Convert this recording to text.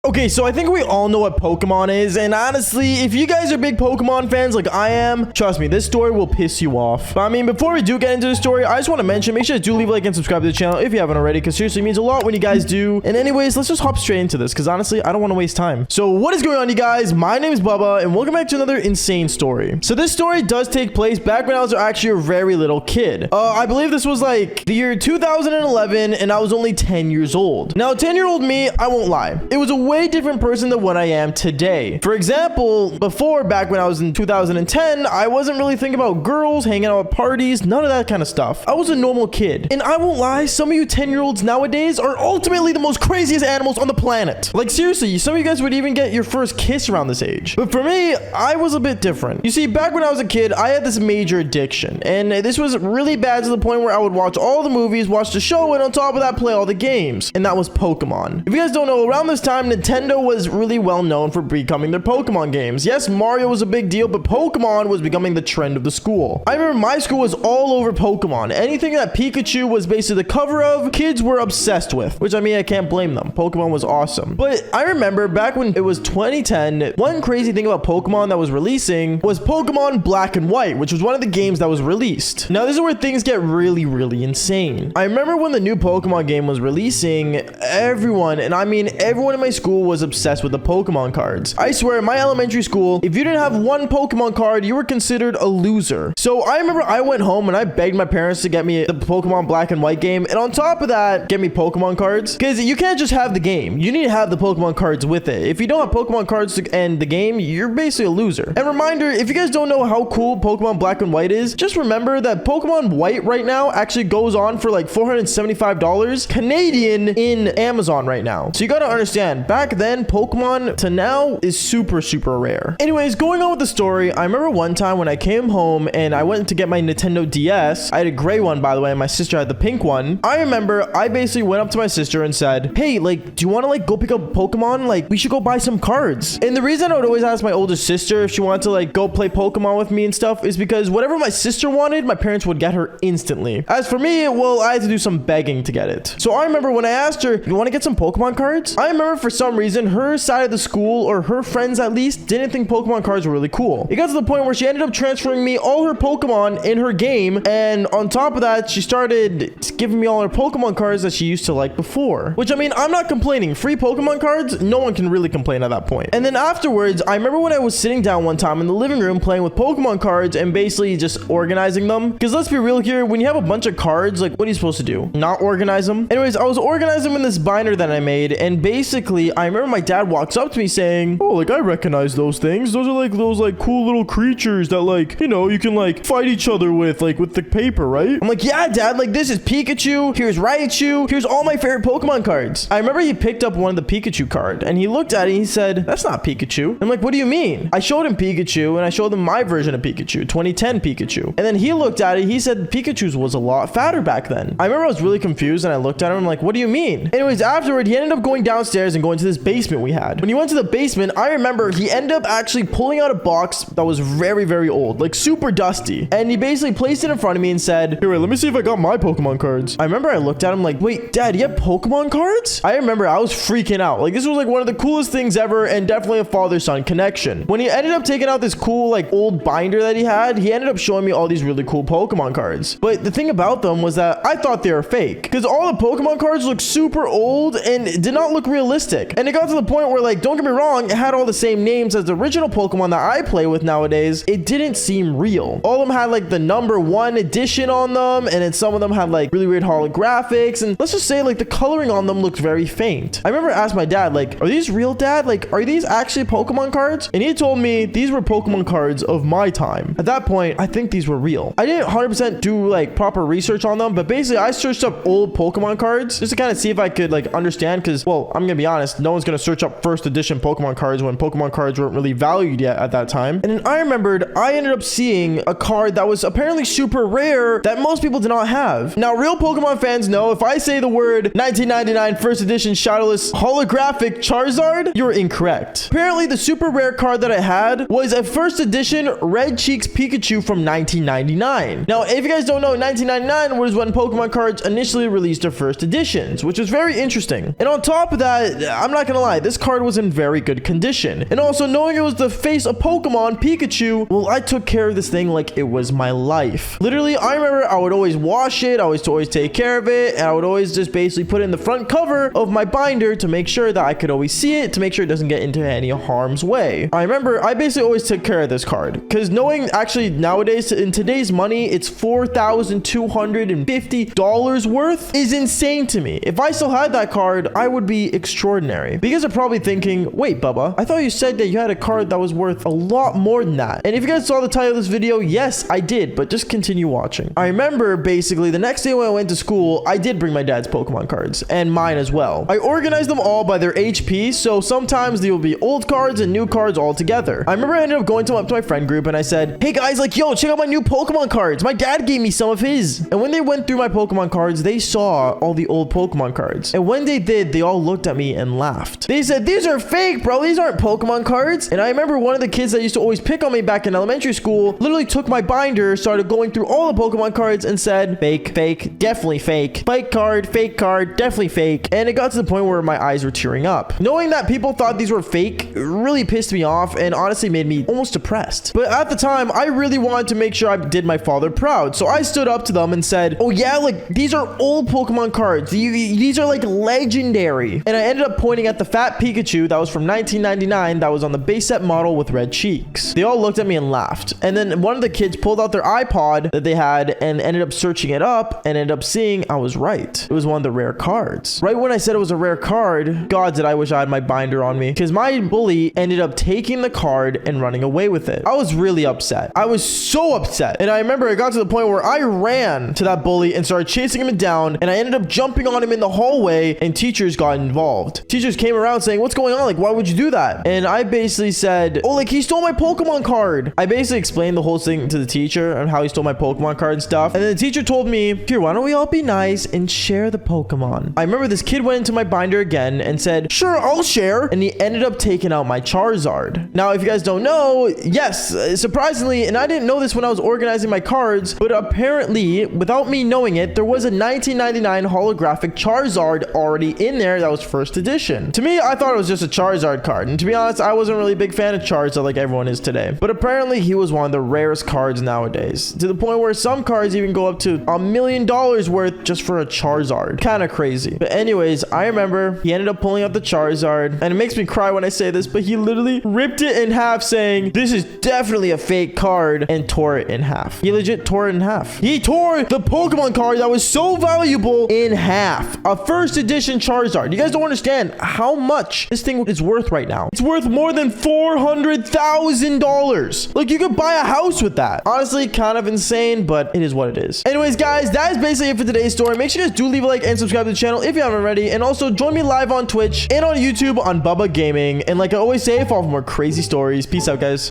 Okay, so I think we all know what Pokemon is, and honestly, if you guys are big Pokemon fans like I am, trust me, this story will piss you off. But I mean, before we do get into the story, I just want to mention, make sure to do leave a like and subscribe to the channel if you haven't already, because seriously, it means a lot when you guys do. And anyways, let's just hop straight into this, because honestly, I don't want to waste time. So what is going on, you guys? My name is Bubba, and welcome back to another insane story. So this story does take place back when I was actually a very little kid. I believe this was like the year 2011, and I was only 10 years old. Now, 10-year-old me, I won't lie, it was a way different person than what I am today. For example, before, back when I was in 2010, I wasn't really thinking about girls, hanging out at parties, none of that kind of stuff. I was a normal kid. And I won't lie, some of you 10-year-olds nowadays are ultimately the most craziest animals on the planet. Like seriously, some of you guys would even get your first kiss around this age. But for me, I was a bit different. You see, back when I was a kid, I had this major addiction. And this was really bad to the point where I would watch all the movies, watch the show, and on top of that, play all the games. And that was Pokemon. If you guys don't know, around this time, Nintendo was really well known for becoming their Pokemon games. Yes, Mario was a big deal, but Pokemon was becoming the trend of the school. I remember my school was all over Pokemon. Anything that Pikachu was basically the cover of, kids were obsessed with, which I mean, I can't blame them. Pokemon was awesome. But I remember back when it was 2010, one crazy thing about Pokemon that was releasing was Pokemon Black and White, which was one of the games that was released. Now, this is where things get really, really insane. I remember when the new Pokemon game was releasing, everyone, and I mean everyone in my school was obsessed with the Pokemon cards. I swear, in my elementary school, if you didn't have one Pokemon card, you were considered a loser. So I remember I went home and I begged my parents to get me the Pokemon Black and White game, and on top of that, get me Pokemon cards, because you can't just have the game. You need to have the Pokemon cards with it. If you don't have Pokemon cards to end the game, you're basically a loser. And reminder, if you guys don't know how cool Pokemon Black and White is, just remember that Pokemon White right now actually goes on for like $475 Canadian in Amazon right now. So you gotta understand, back then, Pokemon to now is super, super rare. Anyways, going on with the story, I remember one time when I came home and I went to get my Nintendo DS. I had a gray one, by the way, and my sister had the pink one. I remember I basically went up to my sister and said, hey, like, do you want to like go pick up Pokemon? Like, we should go buy some cards. And the reason I would always ask my older sister if she wanted to like go play Pokemon with me and stuff is because whatever my sister wanted, my parents would get her instantly. As for me, well, I had to do some begging to get it. So I remember when I asked her, you want to get some Pokemon cards? I remember for some reason, her side of the school, or her friends at least, didn't think Pokemon cards were really cool. It got to the point where she ended up transferring me all her Pokemon in her game, and on top of that, she started giving me all her Pokemon cards that she used to like before. Which, I mean, I'm not complaining. Free Pokemon cards, no one can really complain at that point. And then afterwards, I remember when I was sitting down one time in the living room playing with Pokemon cards and basically just organizing them. Because let's be real here, when you have a bunch of cards, like, what are you supposed to do? Not organize them? Anyways, I was organizing them in this binder that I made, and basically, I remember my dad walks up to me saying, oh, like, I recognize those things. Those are like those like cool little creatures that like, you know, you can like fight each other with, like with the paper, right? I'm like, yeah, dad, like this is Pikachu, here's Raichu, here's all my favorite Pokemon cards. I remember he picked up one of the Pikachu card and he looked at it and he said, that's not Pikachu. I'm like, what do you mean? I showed him Pikachu and I showed him my version of Pikachu, 2010 Pikachu. And then he looked at it, he said Pikachu's was a lot fatter back then. I remember I was really confused and I looked at him, I'm like, what do you mean? Anyways, afterward, he ended up going downstairs and going to this basement we had. When he went to the basement, I remember he ended up actually pulling out a box that was very, very old, like super dusty. And he basically placed it in front of me and said, here, wait, let me see if I got my Pokemon cards. I remember I looked at him like, wait, dad, you have Pokemon cards? I remember I was freaking out. Like this was like one of the coolest things ever and definitely a father-son connection. When he ended up taking out this cool like old binder that he ended up showing me all these really cool Pokemon cards. But the thing about them was that I thought they were fake because all the Pokemon cards looked super old and did not look realistic. And it got to the point where, like, don't get me wrong, it had all the same names as the original Pokemon that I play with nowadays. It didn't seem real. All of them had like the #1 edition on them, and then some of them had like really weird holographics, and let's just say like the coloring on them looked very faint. I remember I asked my dad, like, are these real, dad? Like, are these actually Pokemon cards? And he told me these were Pokemon cards of my time. At that point, I think these were real. I didn't 100% do like proper research on them, but basically I searched up old Pokemon cards just to kind of see if I could like understand, because, well, I'm gonna be honest, no one's gonna search up first edition Pokemon cards when Pokemon cards weren't really valued yet at that time. And then I remembered I ended up seeing a card that was apparently super rare that most people did not have. Now, real Pokemon fans know if I say the word 1999 first edition shadowless holographic Charizard, you're incorrect. Apparently, the super rare card that I had was a first edition Red Cheeks Pikachu from 1999. Now, if you guys don't know, 1999 was when Pokemon cards initially released their first editions, which was very interesting. And on top of that, I'm not not gonna lie, this card was in very good condition. And also, knowing it was the face of Pokemon, Pikachu, well, I took care of this thing like it was my life. Literally, I remember I would always wash it, I would always take care of it, and I would always just basically put it in the front cover of my binder to make sure that I could always see it, to make sure it doesn't get into any harm's way. I remember I basically always took care of this card, because knowing actually nowadays, in today's money, it's $4,250 worth is insane to me. If I still had that card, I would be extraordinary. Because they're probably thinking, wait, Bubba, I thought you said that you had a card that was worth a lot more than that. And if you guys saw the title of this video, yes, I did, but just continue watching. I remember basically the next day when I went to school, I did bring my dad's Pokemon cards and mine as well. I organized them all by their HP, so sometimes they will be old cards and new cards all together. I remember I ended up going to my friend group and I said, hey guys, like, yo, check out my new Pokemon cards. My dad gave me some of his. And when they went through my Pokemon cards, they saw all the old Pokemon cards. And when they did, they all looked at me and laughed. They said, these are fake, bro. These aren't Pokemon cards. And I remember one of the kids that used to always pick on me back in elementary school literally took my binder, started going through all the Pokemon cards and said, fake, fake, definitely fake. Fake card, definitely fake. And it got to the point where my eyes were tearing up. Knowing that people thought these were fake really pissed me off and honestly made me almost depressed. But at the time, I really wanted to make sure I did my father proud. So I stood up to them and said, oh yeah, like these are old Pokemon cards. These are like legendary. And I ended up pointing at the fat Pikachu that was from 1999 that was on the base set model with red cheeks. They all looked at me and laughed. And then one of the kids pulled out their iPod that they had and ended up searching it up and ended up seeing I was right. It was one of the rare cards. Right when I said it was a rare card, God, did I wish I had my binder on me, because my bully ended up taking the card and running away with it. I was really upset. I was so upset. And I remember it got to the point where I ran to that bully and started chasing him down, and I ended up jumping on him in the hallway, and teachers got involved. Teachers came around saying, what's going on? Like, why would you do that? And I basically said, oh, like he stole my Pokemon card. I basically explained the whole thing to the teacher and how he stole my Pokemon card and stuff. And then the teacher told me, here, why don't we all be nice and share the Pokemon? I remember this kid went into my binder again and said, sure, I'll share. And he ended up taking out my Charizard. Now, if you guys don't know, yes, surprisingly, and I didn't know this when I was organizing my cards, but apparently, without me knowing it, there was a 1999 holographic Charizard already in there that was first edition. To me, I thought it was just a Charizard card. And to be honest, I wasn't really a big fan of Charizard like everyone is today. But apparently, he was one of the rarest cards nowadays, to the point where some cards even go up to $1 million worth just for a Charizard. Kind of crazy. But anyways, I remember he ended up pulling out the Charizard, and it makes me cry when I say this, but he literally ripped it in half saying, this is definitely a fake card, and tore it in half. He legit tore it in half. He tore the Pokemon card that was so valuable in half. A first edition Charizard. You guys don't understand how much this thing is worth right now. It's worth more than $400,000. Like, you could buy a house with that. Honestly, kind of insane, but it is what it is. Anyways, guys, that is basically it for today's story. Make sure you guys do leave a like and subscribe to the channel if you haven't already. And also join me live on Twitch and on YouTube on Bubba Gaming. And like I always say, follow for more crazy stories. Peace out, guys.